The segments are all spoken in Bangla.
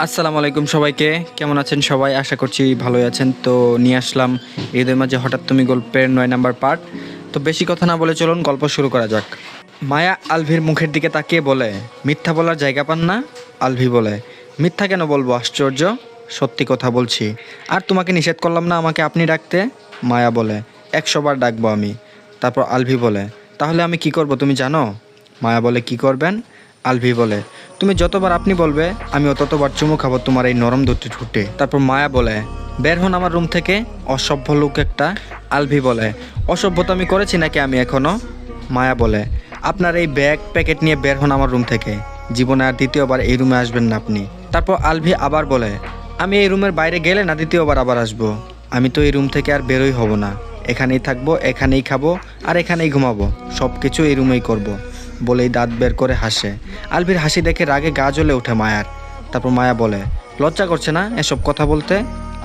আসসালামু আলাইকুম সবাইকে। কেমন আছেন সবাই? আশা করছি ভালোই আছেন। তো নিয়ে আসলাম হৃদয়ের মাঝে হঠাৎ তুমি গল্পের ৯ নাম্বার পার্ট। তো বেশি কথা না বলে চলুন গল্প শুরু করা যাক। মায়া আলভির মুখের দিকে তাকিয়ে বলে, মিথ্যা বলার জায়গা পান না? আলভি বলে, মিথ্যা কেন বলবো, আশ্চর্য, সত্যি কথা বলছি। আর তোমাকে নিষেধ করলাম না আমাকে আপনি ডাকতে? মায়া বলে, ১০০ বার ডাকবো আমি। তারপর আলভি বলে, তাহলে আমি কি করব তুমি জানো? মায়া বলে, কি করবেন? আলভি বলে, তুমি যতবার আপনি বলবে আমি ততবার চুমু খাবো তোমার এই নরম দুটি ঠোঁটে। তারপর মায়া বলে, বের হন আমার রুম থেকে, অসভ্য লোক একটা। আলভি বলে, অসভ্যতা আমি করেছি নাকি আমি এখনো? মায়া বলে, আপনার এই ব্যাগ প্যাকেট নিয়ে বের হন আমার রুম থেকে, জীবনে আর দ্বিতীয়বার এই রুমে আসবেন না আপনি। তারপর আলভি আবার বলে, আমি এই রুমের বাইরে গেলে না দ্বিতীয়বার আবার আসবো। আমি তো এই রুম থেকে আর বেরোই হব না, এখানেই থাকবো, এখানেই খাবো আর এখানেই ঘুমাবো, সব কিছু এই রুমেই করব। বলেই দাঁত বের করে হাসে। আলভির হাসি দেখে রাগে গা জ্বলে ওঠে মায়ার। তারপর মায়া বলে, লজ্জা করছে না এসব কথা বলতে?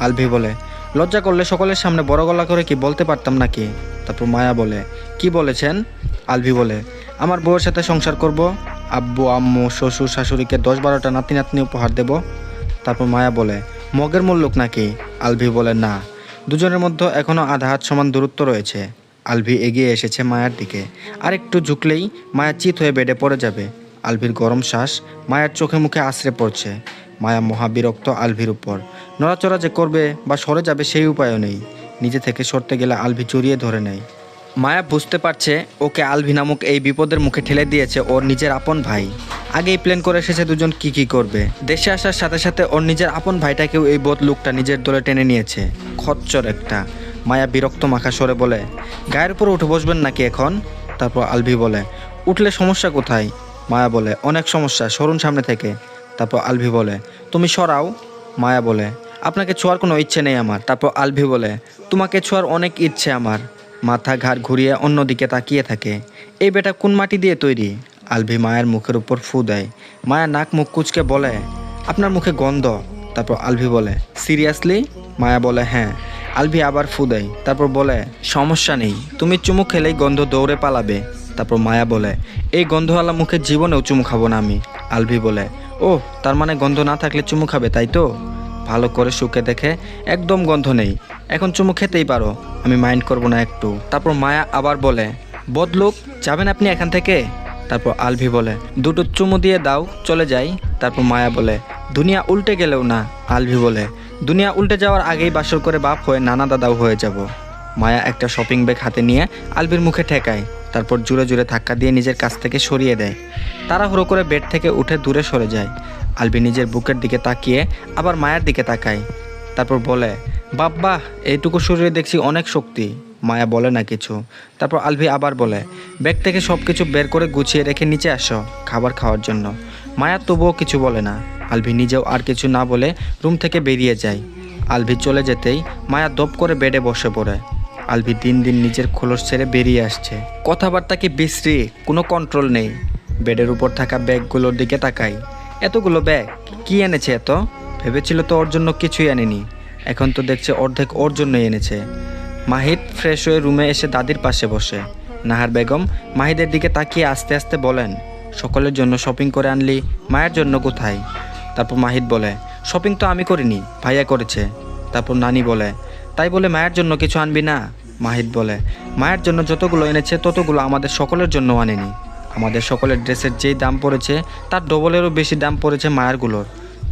আলভি বলে, লজ্জা করলে সকলের সামনে বড় গলা করে কি বলতে পারতাম নাকি? তারপর মায়া বলে, কি বলেছেন? আলভি বলে, আমার বউয়ের সাথে সংসার করব, আব্বু আম্মু শ্বশুর শাশুড়িকে ১০-১২টা নাতি নাতনি উপহার দেব। তারপর মায়া বলে, মগের মূল্যক নাকি? আলভি বলে, না, দুজনের মধ্যে এখনও আধা হাত সমান দূরত্ব রয়েছে। আলভি এগিয়ে এসেছে মায়ার দিকে, আর একটু ঝুঁকলেই মায়া চিত হয়ে বেডে পড়ে যাবে। আলভির গরম শ্বাস মায়ার চোখে মুখে আশ্রে পড়ছে। মায়া মহাবিরক্ত আলভির উপর। নড়াচড়া যে করবে বা সরে যাবে সেই উপায়ও নেই। নিজে থেকে সরতে গেলে আলভি জড়িয়ে ধরে নেয়। মায়া বুঝতে পারছে ওকে আলভি নামক এই বিপদের মুখে ঠেলে দিয়েছে ওর নিজের আপন ভাই। আগেই প্ল্যান করে এসেছে দুজন কি করবে। দেশে আসার সাথে সাথে ওর নিজের আপন ভাইটাকেও এই বোধ লোকটা নিজের দলে টেনে নিয়েছে। খচ্চর একটা। মায়া বিরক্ত মাখা সরে বলে, গায়ের উপর উঠে বসবেন নাকি এখন? তারপর আলভি বলে, উঠলে সমস্যা কোথায়? মায়া বলে, অনেক সমস্যা, সরুন সামনে থেকে। তারপর আলভি বলে, তুমি সরাও। মায়া বলে, আপনাকে ছোঁয়ার কোনো ইচ্ছে নেই আমার। তারপর আলভি বলে, তোমাকে ছোঁয়ার অনেক ইচ্ছে আমার। মাথা ঘাড় ঘুরিয়ে অন্যদিকে তাকিয়ে থাকে। এই বেটা কোন মাটি দিয়ে তৈরি? আলভি মায়ের মুখের উপর ফু দেয়। মায়া নাক মুখ কুচকে বলে, আপনার মুখে গন্ধ। তারপর আলভি বলে, সিরিয়াসলি? মায়া বলে, হ্যাঁ। আলভি আবার ফু দেয়। তারপর বলে, সমস্যা নেই, তুমি চুমু খেলেই গন্ধ দৌড়ে পালাবে। তারপর মায়া বলে, এই গন্ধওয়ালা মুখে জীবনেও চুমু খাবো না আমি। আলভি বলে, ও, তার মানে গন্ধ না থাকলে চুমু খাবে, তাই তো? ভালো করে শুকে দেখে একদম গন্ধ নেই, এখন চুমু খেতেই পারো, আমি মাইন্ড করব না একটু। তারপর মায়া আবার বলে, বদলুক, যাবেন আপনি এখান থেকে? তারপর আলভি বলে, দুটো চুমু দিয়ে দাও, চলে যাই। তারপর মায়া বলে, দুনিয়া উল্টে গেলেও না। আলভি বলে, দুনিয়া উল্টে যাওয়ার আগেই বাসর করে বাপ হয়ে নানা দাদাও হয়ে যাব। মায়া একটা শপিং ব্যাগ হাতে নিয়ে আলভির মুখে ঠেকায়। তারপর জোরে জোরে ধাক্কা দিয়ে নিজের কাছ থেকে সরিয়ে দেয়। তাড়াহুড়ো করে বেড থেকে উঠে দূরে সরে যায়। আলভি নিজের বুকের দিকে তাকিয়ে আবার মায়ের দিকে তাকায়। তারপর বলে, বাব্বা, এইটুকু শরীরে দেখছি অনেক শক্তি। মায়া বলে না কিছু। তারপর আলভি আবার বলে, ব্যাগ থেকে সব কিছু বের করে গুছিয়ে রেখে নিচে আসো খাবার খাওয়ার জন্য। মায়া তবুও কিছু বলে না। আলভি নিজেও আর কিছু না বলে রুম থেকে বেরিয়ে যায়। আলভি চলে যেতেই মায়া দপ করে বেডে বসে পড়ে। আলভি দিন দিন নিজের খোলস ছেড়ে বেরিয়ে আসছে। কথাবার্তা কি বিশ্রী, কোনো কন্ট্রোল নেই। বেডের উপর থাকা ব্যাগগুলোর দিকে তাকাই। এতগুলো ব্যাগ, কি এনেছে এত? ভেবেছিল তো ওর জন্য কিছুই আনেনি, এখন তো দেখছে অর্ধেক ওর জন্যই এনেছে। মাহিদ ফ্রেশ হয়ে রুমে এসে দাদির পাশে বসে। নাহার বেগম মাহিদের দিকে তাকিয়ে আস্তে আস্তে বলেন, সকলের জন্য শপিং করে আনলি, মায়ের জন্য কোথায়? তারপর মাহিদ বলে, শপিং তো আমি করিনি, ভাইয়া করেছে। তারপর নানি বলে, তাই বলে মায়ের জন্য কিছু আনবি না? মাহিদ বলে, মায়ের জন্য যতগুলো এনেছে ততগুলো আমাদের সকলের জন্য আনেনি। আমাদের সকলের ড্রেসের যেই দাম পড়েছে তার ডবলেরও বেশি দাম পড়েছে মায়েরগুলোর।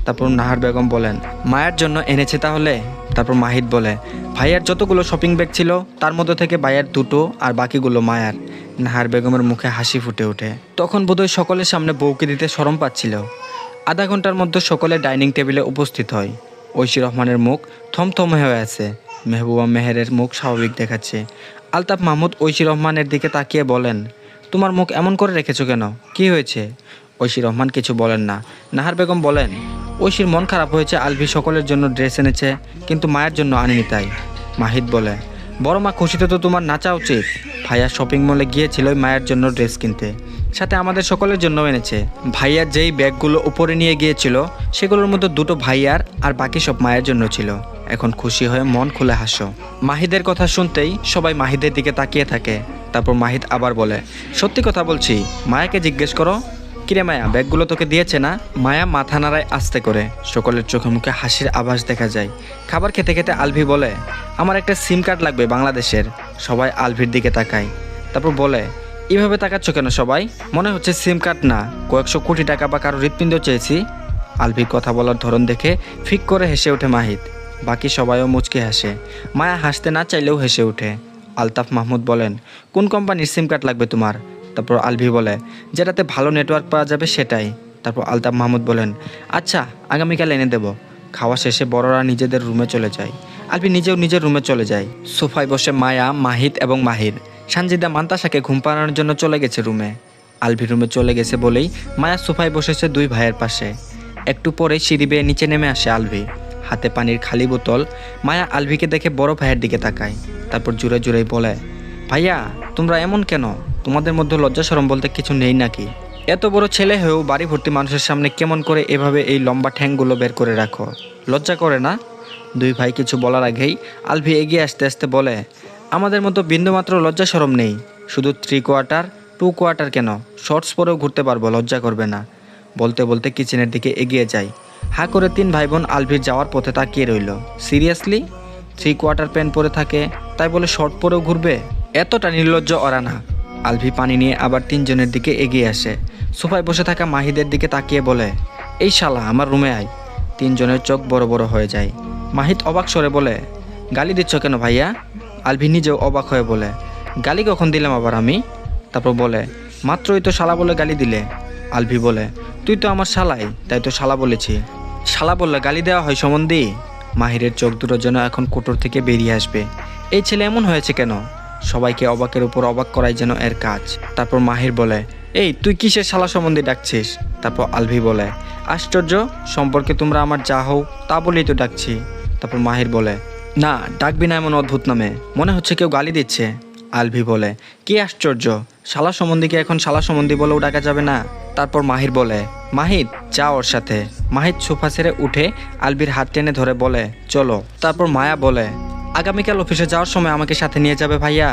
তারপর নাহার বেগম বলেন, মায়ের জন্য এনেছে তাহলে? তারপর মাহিদ বলে, ভাইয়ার যতগুলো শপিং ব্যাগ ছিল তার মধ্যে থেকে ভাইয়ার দুটো আর বাকিগুলো মায়ার। নাহার বেগমের মুখে হাসি ফুটে ওঠে। তখন বোধহয় সকলের সামনে বউকে দিতে শরম পাচ্ছিল। আধা ঘন্টার মধ্যে সকলে ডাইনিং টেবিলে উপস্থিত হয়। ঐশী রহমানের মুখ থমথমে হয়ে আছে। মেহবুবা মেহেরের মুখ স্বাভাবিক দেখাচ্ছে। আলতাফ মাহমুদ ঐশী রহমানের দিকে তাকিয়ে বলেন, তোমার মুখ এমন করে রেখেছো কেন, কি হয়েছে? ঐশী রহমান কিছু বলেন না। নাহার বেগম বলেন, ঐশীর মন খারাপ হয়েছে, আলভি সকলের জন্য ড্রেস এনেছে কিন্তু মায়ের জন্য আনেনি তাই। মাহিদ বলে, বড় মা খুশিতে তো তোমার নাচা উচিত। ভাইয়া শপিং মলে গিয়েছিল মায়ের জন্য ড্রেস কিনতে, সাথে আমাদের সকলের জন্য এনেছে। ভাইয়ার যেই ব্যাগগুলো উপরে নিয়ে গিয়েছিল সেগুলোর মধ্যে দুটো ভাইয়ার আর বাকি সব মায়ের জন্য ছিল। এখন খুশি হয়ে মন খুলে হাসো। মাহিদের কথা শুনতেই সবাই মাহিদের দিকে তাকিয়ে থাকে। তারপর মাহিদ আবার বলে, সত্যি কথা বলছি, মায়াকে জিজ্ঞেস করো কিরে মায়া, ব্যাগগুলো তোকে দিয়েছে না? মায়া মাথা নাড়ায় আস্তে করে। সকলের চোখে মুখে হাসির আভাস দেখা যায়। খাবার খেতে খেতে আলভি বলে, আমার একটা সিম কার্ড লাগবে বাংলাদেশের। সবাই আলভির দিকে তাকায়। তারপর বলে, এভাবে তাকাচ্ছ কেন সবাই? মনে হচ্ছে সিম কার্ড না, কয়েকশো কোটি টাকা বা কারো হৃৎপিণ্ড চেয়েছি। আলভির কথা বলার ধরন দেখে ফিক করে হেসে ওঠে মাহিদ। বাকি সবাইও মুচকে হাসে। মায়া হাসতে না চাইলেও হেসে ওঠে। আলতাফ মাহমুদ বলেন, কোন কোম্পানির সিম কার্ড লাগবে তোমার? তারপর আলভি বলে, যেটাতে ভালো নেটওয়ার্ক পাওয়া যাবে সেটাই। তারপর আলতাফ মাহমুদ বলেন, আচ্ছা আগামীকাল এনে দেবো। খাওয়া শেষে বড়রা নিজেদের রুমে চলে যায়। আলভি নিজেও নিজের রুমে চলে যায়। সোফায় বসে মায়া, মাহিদ এবং মাহির। সানজিদা মান্তাসাকে ঘুম পাড়ানোর জন্য চলে গেছে রুমে। আলভি রুমে চলে গেছে বলেই মায়া সোফায় বসেছে দুই ভাইয়ের পাশে। একটু পরে সিঁড়ি বেয়ে নিচে নেমে আসে আলভি, হাতে পানির খালি বোতল। মায়া আলভিকে দেখে বড় ভাইয়ের দিকে তাকায়। তারপর জোরে জোরেই বলে, ভাইয়া তোমরা এমন কেন? তোমাদের মধ্যে লজ্জা শরম বলতে কিছু নেই নাকি? এত বড় ছেলে হয়েও বাড়ি ভর্তি মানুষের সামনে কেমন করে এভাবে এই লম্বা ঠ্যাংগুলো বের করে রাখো? লজ্জা করে না? দুই ভাই কিছু বলার আগেই আলভি এগিয়ে আসতে আসতে বলে, আমাদের মতো বিন্দুমাত্র লজ্জা শরম নেই। শুধু 3 কোয়ার্টার 2 কোয়ার্টার কেন, শর্টস পরেও ঘুরতে পারবো, লজ্জা করবে না। বলতে বলতে কিচেনের দিকে এগিয়ে যায়। হা করে 3 ভাই বোন আলভির যাওয়ার পথে তাকিয়ে রইল। সিরিয়াসলি 3 কোয়ার্টার প্যান্ট পরে থাকে, তাই বলে শর্ট পরেও ঘুরবে? এতটা নির্লজ্জ ওরা না। আলভি পানি নিয়ে আবার 3 জনের দিকে এগিয়ে আসে। সোফায় বসে থাকা মাহিদের দিকে তাকিয়ে বলে, এই শালা আমার রুমে আয়। 3 জনের চোখ বড় বড় হয়ে যায়। মাহিদ অবাক স্বরে বলে, গালি দিচ্ছ কেন ভাইয়া? আলভি নিজেও অবাক হয়ে বলে, গালি কখন দিলাম আবার আমি? তারপর বলে, মাত্রই তো শালা বলে গালি দিলে। আলভি বলে, তুই তো আমার শালাই, তাই তো শালা বলেছি। শালা বললে গালি দেওয়া হয় সম্বন্ধী? মাহিরের চোখ দুটো যেন এখন কোটর থেকে বেরিয়ে আসবে। এই ছেলে এমন হয়েছে কেন? সবাইকে অবাকের উপর অবাক করাই যেন এর কাজ। তারপর মাহির বলে, এই তুই কিসের শালা সম্বন্ধে ডাকছিস? তারপর আলভি বলে, আশ্চর্য, সম্পর্কে তোমরা আমার যা হও তা বলেই তো ডাকছি। তারপর মাহির বলে, না ডাকবি না এমন অদ্ভুত নামে, মনে হচ্ছে কেউ গালি দিচ্ছে। আলভি বলে, কি আশ্চর্য, শালা সম্বন্ধীকে এখন শালা সম্বন্ধী বলেও ডাকা যাবে না? তারপর মাহির বলে, মাহিদ যা ওর সাথে। মাহিদ সোফা ছেড়ে উঠে আলভির হাত টেনে ধরে বলে, চলো। তারপর মায়া বলে, আগামীকাল অফিসে যাওয়ার সময় আমাকে সাথে নিয়ে যাবে ভাইয়া।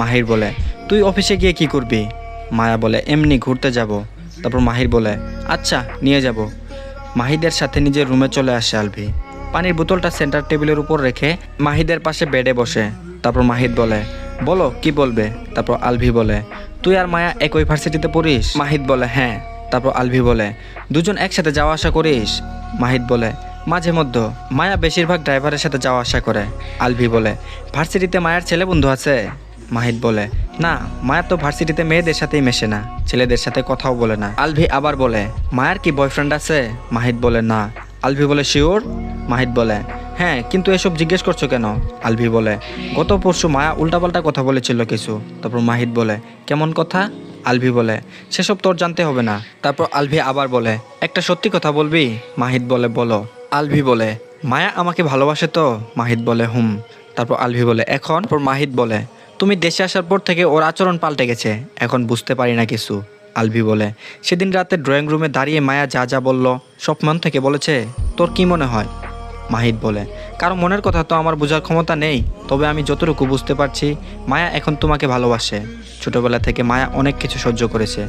মাহির বলে, তুই অফিসে গিয়ে কি করবি? মায়া বলে, এমনি ঘুরতে যাব। তারপর মাহির বলে, আচ্ছা নিয়ে যাব। মাহিদের সাথে নিজের রুমে চলে আসে আলভি। পানির বোতলটা সেন্টার টেবিলের উপর রেখে মাহিদের পাশে বেডে বসে। তারপর মাহিদ বলে, বলো কি বলবে? তারপর আলভি বলে, তুই আর মায়া একই ভার্সিটিতে পড়িস? মাহিদ বলে, হ্যাঁ। তারপর আলভি বলে, দুজন একসাথে যাওয়া আসা করিস? মাহিদ বলে, মাঝে মধ্যে। মায়া বেশিরভাগ ড্রাইভারের সাথে যাওয়া আসা করে। আলভি বলে, ভার্সিটিতে মায়ার ছেলে বন্ধু আছে? মাহিদ বলে, না, মায়া তো ভার্সিটিতে মেয়েদের সাথেই মেশে না, ছেলেদের সাথে কথাও বলে না। আলভি আবার বলে, মায়ার কি বয়ফ্রেন্ড আছে? মাহিদ বলে, না। আলভি বলে, শিওর? মাহিদ বলে, হ্যাঁ, কিন্তু এসব জিজ্ঞেস করছো কেন? আলভি বলে, গত পরশু মায়া উল্টাপাল্টা কথা বলেছিল কিছু। তারপর মাহিদ বলে, কেমন কথা? আলভি বলে, সেসব তোর জানতে হবে না। তারপর আলভি আবার বলে, একটা সত্যি কথা বলবি? মাহিদ বলে, বলো। আলভি বলে, মায়া আমাকে ভালোবাসে তো? মাহিদ বলে, হুম। তারপর আলভি বলে, এখন? তারপর মাহিদ বলে, তুমি দেশে আসার পর থেকে ওর আচরণ পাল্টে গেছে, এখন বুঝতে পারি না কিছু। আলভি বলে, সেদিন রাতে ড্রয়িং রুমে দাঁড়িয়ে মায়া যা যা বলল সব মন থেকে বলেছে? তোর কি মনে হয়? মাহিদ বলে, কারো মনের কথা তো আমার বোঝার ক্ষমতা নেই, তবে আমি যতটুকু বুঝতে পারছি মায়া এখন তোমাকে ভালোবাসে। ছোটবেলা থেকে মায়া অনেক কিছু সহ্য করেছে,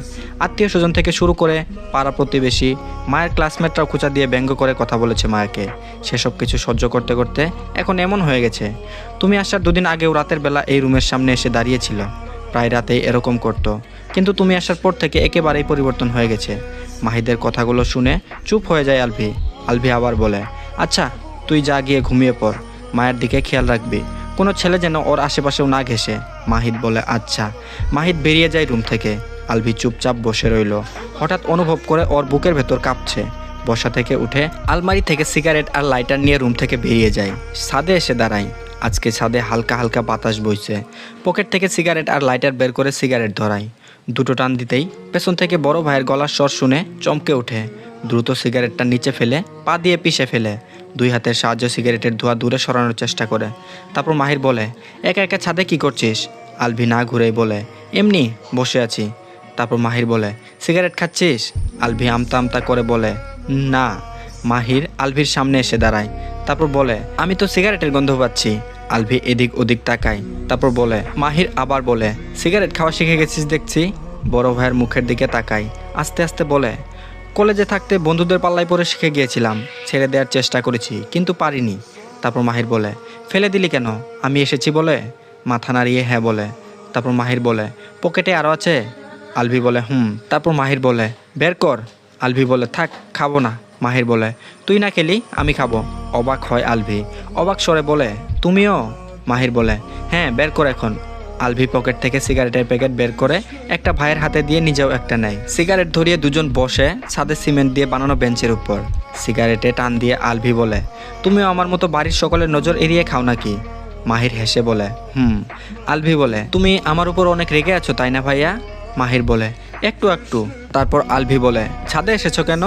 আত্মীয় স্বজন থেকে শুরু করে পাড়া প্রতিবেশী, মায়ের ক্লাসমেটরাও খোঁচা দিয়ে ব্যঙ্গ করে কথা বলেছে মায়াকে। সেসব কিছু সহ্য করতে করতে এখন এমন হয়ে গেছে। তুমি আসার 2 দিন আগেও রাতের বেলা এই রুমের সামনে এসে দাঁড়িয়েছিল, প্রায় রাতেই এরকম করতো, কিন্তু তুমি আসার পর থেকে একেবারেই পরিবর্তন হয়ে গেছে। মাহিদের কথাগুলো শুনে চুপ হয়ে যায় আলভি। আলভি আবার বলে, আচ্ছা তুই যা গিয়ে ঘুমিয়ে পড়, মায়ের দিকে খেয়াল রাখবি, কোনো ছেলে যেন ওর আশেপাশেও না ঘেঁষে। মাহিদ বলে, আচ্ছা। মাহিদ বেরিয়ে যায় রুম থেকে। আলভি চুপচাপ বসে রইল। হঠাৎ অনুভব করে ওর বুকের ভেতর কাঁপছে। বসা থেকে উঠে আলমারি থেকে সিগারেট আর লাইটার নিয়ে রুম থেকে বেরিয়ে যায়। ছাদে এসে দাঁড়ায়। আজকে ছাদে হালকা হালকা বাতাস বইছে। পকেট থেকে সিগারেট আর লাইটার বের করে সিগারেট ধরায়। দুটো টান দিতেই পেছন থেকে বড় ভাইয়ের গলার স্বর শুনে চমকে ওঠে। দ্রুত সিগারেটটা নিচে ফেলে পা দিয়ে পিষে ফেলে 2 হাতের সাহায্যে সিগারেটের ধোঁয়া দূরে সরানোর চেষ্টা করে। তারপর মাহির বলে, একা একা ছাদে কি করছিস? আলভি না ঘুরেই বলে, এমনি বসে আছি। তারপর মাহির বলে, সিগারেট খাচ্ছিস? আলভি আমতা আমতা করে বলে, না। মাহির আলভির সামনে এসে দাঁড়ায়। তারপর বলে, আমি তো সিগারেটের গন্ধ পাচ্ছি। আলভি এদিক ওদিক তাকায়। তারপর বলে, মাহির আবার বলে, সিগারেট খাওয়া শিখে গেছিস দেখছি। বড় ভাইয়ের মুখের দিকে তাকায়। আস্তে আস্তে বলে, কলেজে থাকতে বন্ধুদের পাল্লায় পরে শিখে গিয়েছিলাম, ছেড়ে দেওয়ার চেষ্টা করেছি কিন্তু পারিনি। তারপর মাহির বলে, ফেলে দিলি কেন? আমি এসেছি বলে? মাথা নাড়িয়ে হ্যাঁ বলে। তারপর মাহির বলে, পকেটে আরও আছে? আলভি বলে হুম। তারপর মাহির বলে, বের কর। আলভি বলে, থাক, খাবো না। মাহির বলে, তুই না খেলি, আমি খাবো। অবাক হয় আলভি, অবাক স্বরে বলে, তুমিও? মাহির বলে, হ্যাঁ, বের কর এখন। আলভি পকেট থেকে সিগারেটের প্যাকেট বের করে একটা ভাইয়ের হাতে দিয়ে নিজেও একটা নেয়। সিগারেট ধরিয়ে দুজন বসে ছাদে সিমেন্ট দিয়ে বানানো বেঞ্চের উপর। সিগারেটে টান দিয়ে আলভি বলে, তুমিও আমার মতো বাড়ির সকলের নজর এড়িয়ে খাও নাকি? মাহির হেসে বলে, হুম। আলভি বলে, তুমি আমার উপর অনেক রেগে আছো তাই না ভাইয়া? মাহির বলে, একটু একটু। তারপর আলভি বলে, ছাদে এসেছো কেন?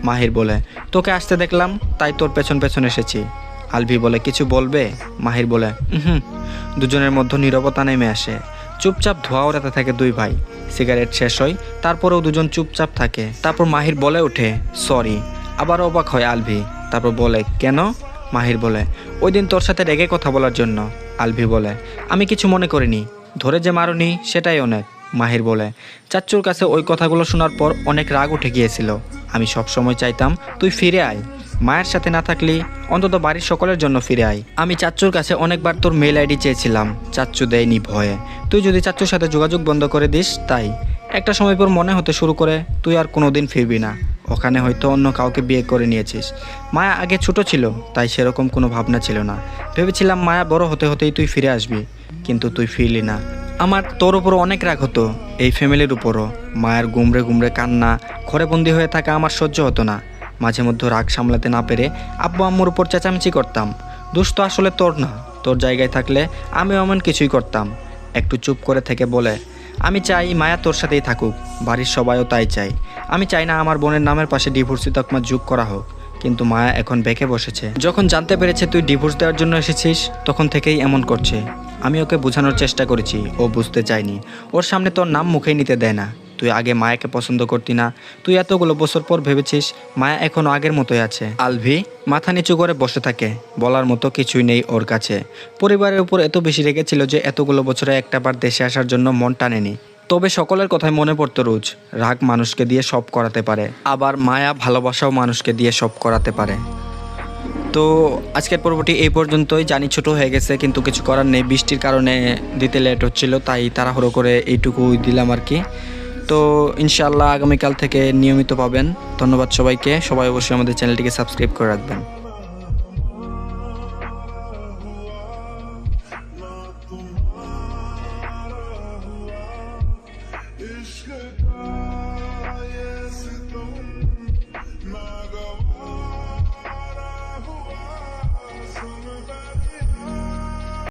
মাহির বলে, তোকে আসতে দেখলাম তাই তোর পেছন পেছন এসেছি। আলভি বলে, কিছু বলবে? মাহির বলে, হুম। দুজনের মধ্যে নীরবতা নেমে আসে। চুপচাপ ধোঁয়া ওড়াতে থাকে দুই ভাই। সিগারেট শেষ হয়, তারপরেও দুজন চুপচাপ থাকে। তারপর মাহির বলে ওঠে, সরি। আবার অবাক হয় আলভি। তারপর বলে, কেন? মাহির বলে, ওই দিন তোর সাথে রেগে কথা বলার জন্য। আলভি বলে, আমি কিছু মনে করিনি, ধরে যে মারুনি সেটাই অনেক। মাহির বলে, চাচ্চুর কাছে ওই কথাগুলো শোনার পর অনেক রাগ উঠে গিয়েছিল। আমি সবসময় চাইতাম তুই ফিরে আয়, মায়ের সাথে না থাকলি অন্তত বাড়ির সকলের জন্য ফিরে আয়। আমি চাচ্চুর কাছে অনেকবার তোর মেল আইডি চেয়েছিলাম, চাচ্চু দেয়নি ভয়ে। তুই যদি চাচ্চুর সাথে যোগাযোগ বন্ধ করে দিস তাই। একটা সময় পর মনে হতে শুরু করে তুই আর কোনোদিন ফিরবি না, ওখানে হয়তো অন্য কাউকে বিয়ে করে নিয়েছিস। মায়া আগে ছোট ছিল তাই সেরকম কোনো ভাবনা ছিল না। ভেবেছিলাম মায়া বড় হতে হতেই তুই ফিরে আসবি, কিন্তু তুই ফিরলি না। আমার তোর উপরও অনেক রাগ হতো, এই ফ্যামিলির উপরও। মায়ের গুমড়ে গুমড়ে কান্না, ঘরে বন্দি হয়ে থাকা আমার সহ্য হতো না। মাঝে মধ্যে রাগ সামলাতে না পেরে আব্বু আম্মুর উপর চেঁচামেচি করতাম। দোষ তো আসলে তোর না, তোর জায়গায় থাকলে আমি এমন কিছুই করতাম। একটু চুপ করে থেকে বলে, আমি চাই মায়া তোর সাথেই থাকুক, বাড়ির সবাইও তাই চাই। আমি চাই না আমার বোনের নামের পাশে ডিভোর্সি তকমা যোগ করা হোক, কিন্তু মায়া এখন বেঁকে বসেছে। যখন জানতে পেরেছে তুই ডিভোর্স দেওয়ার জন্য এসেছিস তখন থেকেই এমন করছে। আমি ওকে বোঝানোর চেষ্টা করেছি, ও বুঝতে চায়নি। ওর সামনে তোর নাম মুখেই নিতে দেয় না। তুই আগে মায়াকে পছন্দ করতি না, তুই এতগুলো বছর পর ভেবেছিস মায়া এখনও আগের মতোই আছে। আলভি মাথা নিচু করে বসে থাকে, বলার মতো কিছুই নেই ওর কাছে। পরিবারের উপর এত বেশি রেগেছিল যে এতগুলো বছরে একটাবার দেশে আসার জন্য মন টানেনি। তবে সকলের কথাই মনে পড়তো রোজ, রাগ মানুষকে দিয়ে সব করাতে পারে, আবার মায়া ভালোবাসাও মানুষকে দিয়ে সব করাতে পারে। তো আজকের পর্বটি এই পর্যন্তই। জানি ছোট হয়ে গেছে, কিন্তু কিছু করার নেই, বৃষ্টির কারণে দিতে লেট হচ্ছিল তাই তাড়াহুড়ো করে এইটুকুই দিলাম আর কি। তো ইনশাআল্লাহ আগামীকাল থেকে নিয়মিত পাবেন। ধন্যবাদ সবাইকে, সবাই অবশ্যই আমাদের চ্যানেলটিকে সাবস্ক্রাইব করে রাখবেন।